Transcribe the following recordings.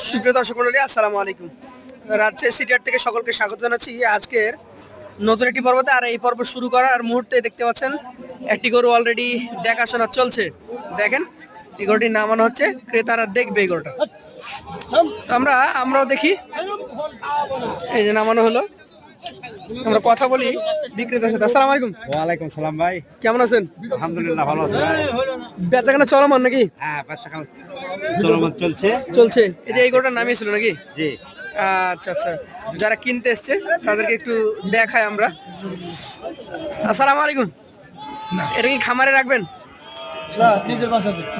সুপ্রিয় দর্শক মণ্ডলী, আসসালামু আলাইকুম। রাজশাহী সিটিহাট থেকে সকলকে স্বাগত জানাচ্ছি আজকের নতুন একটি পর্বতে। আর এই পর্ব শুরু করার মুহূর্তে দেখতে পাচ্ছেন একটি গরু অলরেডি দেখাশোনা চলছে। দেখেন, এই গরুটি নামানো হচ্ছে, ক্রেতারা দেখবে এই গরুটা। তো আমরাও দেখি। এই যে নামানো হলো, আমরা কথা বলি বিক্রেতার সাথে। আসসালামু আলাইকুম। ওয়ালাইকুম সালাম ভাই, কেমন আছেন? আলহামদুলিল্লাহ ভালো আছি ভাই। বেচাকেনা চলমান নাকি? হ্যাঁ, বেচাকেনা চলমান চলছে। এই যে এই গরুটা নামিয়েছিল নাকি? জি। আচ্ছা আচ্ছা, যারা কিনতে এসছে তাদেরকে একটু দেখাই আমরা। আসসালামু আলাইকুম। এটা কি খামারে রাখবেন? নিজের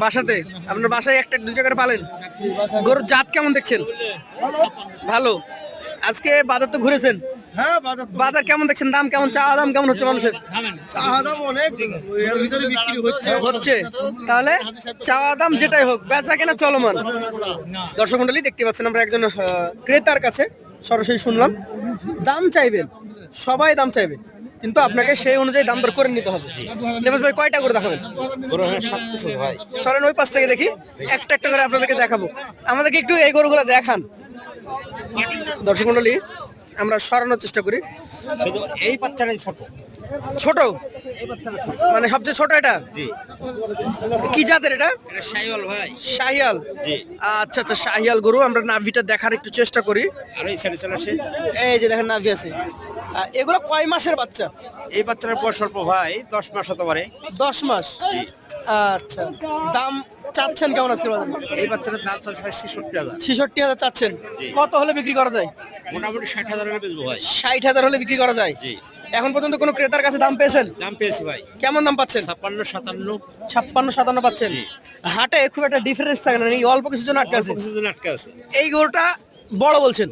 বাসাতে? আপনার বাসায় একটা দুইটা করে পালেন? গরুর জাত কেমন দেখছেন? ভালো। আজকে বাজার তো ঘুরেছেন, হ্যাঁ বাজার কেমন দেখছেন? দাম কেমন? চাওয়া দাম কেমন হচ্ছে মানুষের? চাওয়া দাম অনেক, এর ভিতরে বিক্রি হচ্ছে। তাহলে চাওয়া দাম যেটাই হোক, বেচা কেনা চলমান। দর্শক মন্ডলী, দেখতে পাচ্ছেন আমরা একজন ক্রেতার কাছে সরাসরি শুনলাম। দাম চাইবেন, সবাই দাম চাইবেন, কিন্তু আপনাকে সেই অনুযায়ী দাম দর করে নিতে হবে। নেবাজ ভাই, কয়টা করে দেখাবেন? ভাই। চলেন ওই পাশ থেকে দেখি, একটা একটা করে আপনাদেরকে দেখাবো। আমাদেরকে একটু এই গরুগুলো দেখান। দর্শক মন্ডলী, আমরা সরানোর চেষ্টা করি। শুধু এই বাচ্চাটাই ছোট। ছোট মানে সবচেয়ে ছোট? এটা জি। কি জাতের এটা? এটা শাহিওয়াল ভাই। শাহিয়াল? জি। আচ্ছা আচ্ছা, শাহিয়াল গরু। আমরা নাভিটা দেখার একটু চেষ্টা করি। আর এই সাইডে চলে আসে। এই যে দেখেন, নাভি আছে। এগুলো কয় মাসের বাচ্চা? এই বাচ্চাটার বয়স অল্প ভাই, 10 মাস হতে পারে। 10 মাস? জি। আচ্ছা, দাম চাচ্ছেন কেমন আজকে বাজারে? এই বাচ্চাটার দাম চলছে ভাই 66,000। 66,000 চাচ্ছেন? জি। কত হলে বিক্রি করা যায়? মোটামুটি 60,000 এর বেচবো ভাই। 60,000 হলে বিক্রি করা যায়? জি। এখন পর্যন্ত কোনো ক্রেতার কাছে দাম পেয়েছেন? দাম পেয়েছি ভাই। কেমন দাম পাচ্ছেন? 56-57। 56-57 পাচ্ছেন? জি। হাটে খুব একটা ডিফারেন্স থাকে না, এই অল্প কিছুর জন্য আটকে আছে। অল্প কিছুদিন আটকে আছে। এই গরুটা বড় বলছেন,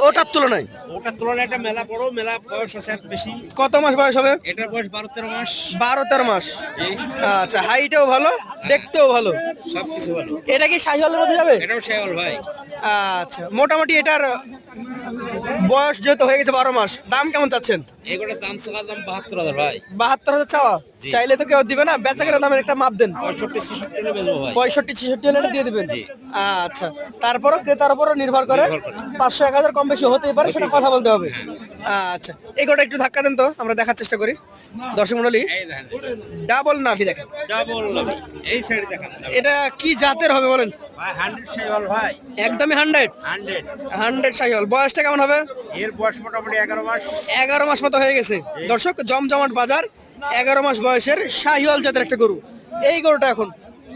ওটার তুলনায় ওটার তুলনায় একটা মেলা বড়, মেলা বয়স আছে বেশি। কত মাস বয়স হবে? এটার বয়স 12-13 মাস। 12-13 মাস? জি। আচ্ছা, হাইটও ভালো, দেখতেও ভালো, সবকিছু ভালো। এটা কি শাহিওয়ালের মধ্যে যাবে? এটাও শাহিওয়াল ভাই। আচ্ছা, মোটামুটি এটার বয়স যেহেতু হয়ে গেছে 12 মাস, দাম কেমন চাচ্ছেন? এগুলোর দাম চাওয়া দাম 72,000 ভাই। 72,000 চাওয়া? জি। চাইলে তো কেউ দিবে না, বেচা কেনার দামের একটা মাপ দেন। 65-66 হলে বেচবো ভাই। 65-66 হলে এটা দিয়ে দিবেন? জি। আচ্ছা, তারপরও ক্রেতার উপরও নির্ভর করে, নির্ভর করে। 500-1000 কম বেশি হতেই পারে, সেটা কথা বলতে হবে। আচ্ছা, এই গোটা একটু ধাক্কা দেন তো, আমরা দেখার চেষ্টা করি। দর্শক মণ্ডলী, এই দেখেন, ডাবল নাভি দেখেন। ডাবল এই সাইডে দেখেন। এটা কি জাতের হবে বলেন? ভাই 100 শাহিওয়াল ভাই। একদমই 100? 100 শাহিওয়াল। বয়সটা কেমন হবে? এর বয়স মোটামুটি 11 মাস। 11 মাস মতো হয়ে গেছে। দর্শক, জমজমাট বাজার, 11 মাস বয়সের শাহিওয়াল জাতের একটা গরু। এই গরুটা এখন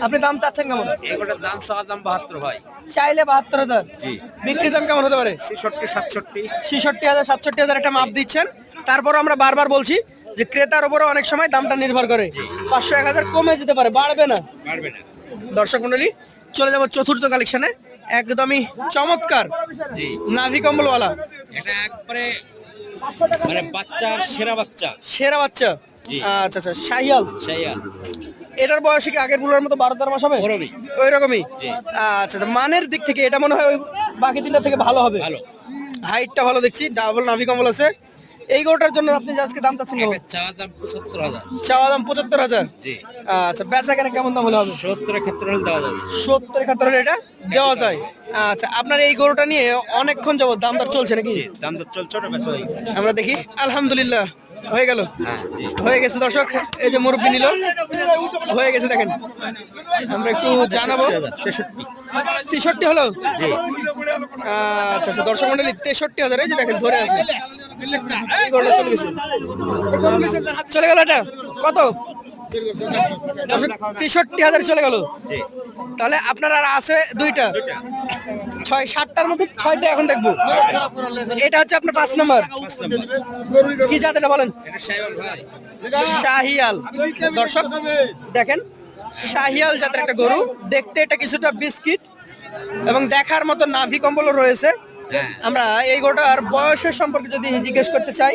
আপনি দাম চাচ্ছেন কেমন? এগুলোর দাম চাওয়া দাম 72 ভাই। চাইলে 72,000? জি। বিক্রি দাম কেমন হতে পারে? 66-67। 66,000 67,000 একটা মাপ দিচ্ছেন। তারপর আমরা বারবার বলছি যে ক্রেতার উপরও অনেক সময় দামটা নির্ভর করে। 500-1000 কমে যেতে পারে, বাড়বে না। পারবে না। দর্শক মণ্ডলী, চলে যাব চতুর্থ কালেকশনে। একদমই চমৎকার জি। নাভি কম্বলওয়ালা, এটা একবারে মানে বাচ্চার সেরা বাচ্চা। সেরা বাচ্চা? জি। আচ্ছা আচ্ছা, শাহিয়াল। শাহিওয়াল। এটার বয়স কি আগের বুলার মতো 12-13 মাস হবে? ওরমই। ওই রকমই? জি। আচ্ছা আচ্ছা, মানের দিক থেকে এটা মনে হয় ওই বাকি তিনটা থেকে ভালো হবে। ভালো। হাইটটা ভালো দেখছি, ডাবল নাভি কম্বল আছে। এই গরুটার জন্য আপনি যে আজকে দাম চাচ্ছেন কেমন? এটা চাওয়া দাম 75,000। চাওয়া দাম 75,000? জি। আচ্ছা, বেচা কেনা কেমন দাম হলে হবে? 70 এর ক্ষেত্রে হলে দেওয়া যাবে। 70-71 হলে এটা দেওয়া যায়? আচ্ছা, আপনার এই গরুটা নিয়ে অনেকক্ষণ যাবত দাম দর চলছে নাকি? জি, দাম দর চলছে, ওটা বেচা হয়ে গেছে। আমরা দেখি। আলহামদুলিল্লাহ, হয়ে গেল। হ্যাঁ, জি। হয়ে গেছে দর্শক, এই যে মুরব্বি নিল, হয়ে গেছে দেখেন। আমরা একটু জানাবো। 63 হলো? জি। আচ্ছা আচ্ছা, দর্শক মন্ডলী, 63,000। এই যে দেখেন, ধরে আছে। এই গরুটা চলে গেছে, চলে গেল। এটা কত? 63,000 চলে গেল। জি। তাহলে আপনার আর আছে দুইটা, 7টার মধ্যে 6টা এখন দেখবো। এটা হচ্ছে আপনার 5 নম্বর। 5 নাম্বার। কি জাত এটা বলেন? এটা শাহিওয়াল ভাই। শাহিয়াল। দর্শক দেখেন, শাহিয়াল জাতের একটা গরু। দেখতে এটা কিছুটা বিস্কিট, এবং দেখার মতো নাভি কম্বলও রয়েছে। হ্যাঁ। আমরা এই গরুটার বয়সের সম্পর্কে যদি জিজ্ঞেস করতে চাই,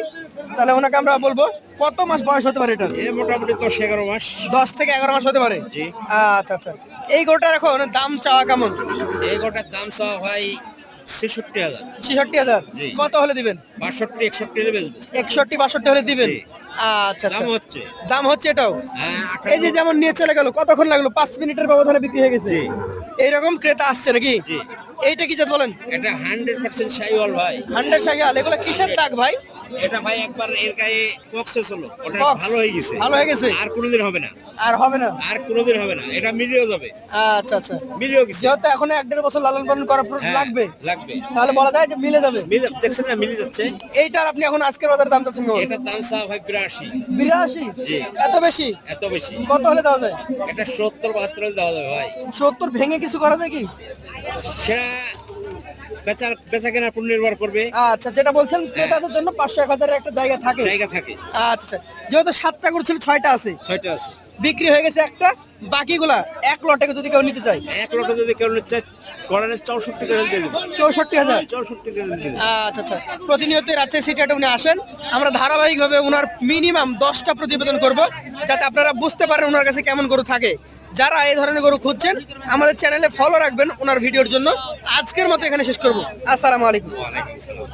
তাহলে ওনাকে আমরা বলবো কত মাস বয়স হতে পারে এটা? এ মোটামুটি 10-11 মাস। 10 থেকে 11 মাস হতে পারে? জি। আচ্ছা আচ্ছা, এই গরুটার এখন দাম চাওয়া কেমন? এই গোটার দাম চাওয়া ভাই 66,000। 66,000? জি। কত হলে দিবেন? 62-61 হলে বেচবো। 61-62 হলে দিবেন? জি। আচ্ছা দাম আচ্ছা, হচ্ছে। দাম হচ্ছে এটাও? হ্যাঁ, এই যে যেমন নিয়ে চলে গেল, কতক্ষণ লাগলো? 5 মিনিটের ব্যবধানে বিক্রি হয়ে গেছে। জি। এইরকম ক্রেতা আসছে নাকি? জি। এইটা কি জাত বলেন? এটা 100% শাহিওয়াল ভাই। 100 শাহিওয়াল। এগুলো কিসের দাগ ভাই? এটা ভাই একবার এর গায়ে পক্স হলো, ওটা Pox? ভালো হয়ে গেছে। ভালো হয়ে গেছে? আর কোনোদিন হবে না, আর হবে না? আর কোনোদিন হবে না। এটা মিলিয়েও যাবে, আচ্ছা আচ্ছা। মিলিয়েও গেছে। যেহেতু এখন 1-1.5 বছর লালন পালন করা হ্যাঁ, লাগবে, লাগবে। তাহলে বলা যায় যে মিলে যাবে। মিলে দেখছেন না, মিলে যাচ্ছে। এইটার আপনি এখন আজকের বাজারে দাম চাচ্ছেন কেমন? এটার দাম চা ভাই 82। 82? জি। এত বেশি? এত বেশি। কত হলে দেওয়া যায়? এটা 70-72 দেওয়া যাবে ভাই। 70 ভেঙে কিছু করা যায় কি? সেটা বেচা কেনার উপর নির্ভর করবে। আচ্ছা, যেটা বলছেন ক্রেতাদের জন্য 500-1000 একটা জায়গা থাকে। জায়গা থাকে। আচ্ছা, যেহেতু 7টা করে ছিল 6টা আছে, 6টা আছে, বিক্রি হয়ে গেছে একটা, বাকিগুলা এক লটে যদি কেউ নিতে চায় এক লটে যদি কেউ নিচ্ছে করেন 64 করে দিয়ে দেবো। 64,000। 64 করে দিয়ে দেবো। আচ্ছা আচ্ছা। প্রতিনিয়ত রাজশাহী সিটি হাটে উনি আসেন, আমরা ধারাবাহিকভাবে ওনার মিনিমাম 10টা প্রতিবেদন করব, যাতে আপনারা বুঝতে পারেন ওনার কাছে কেমন গরু থাকে। যারা এই ধরনের গরু খুঁজছেন আমাদের চ্যানেলে ফলো রাখবেন ওনার ভিডিওর জন্য। আজকের মতো এখানে শেষ করব। আসসালামু আলাইকুম। ওয়ালাইকুম আসসালাম।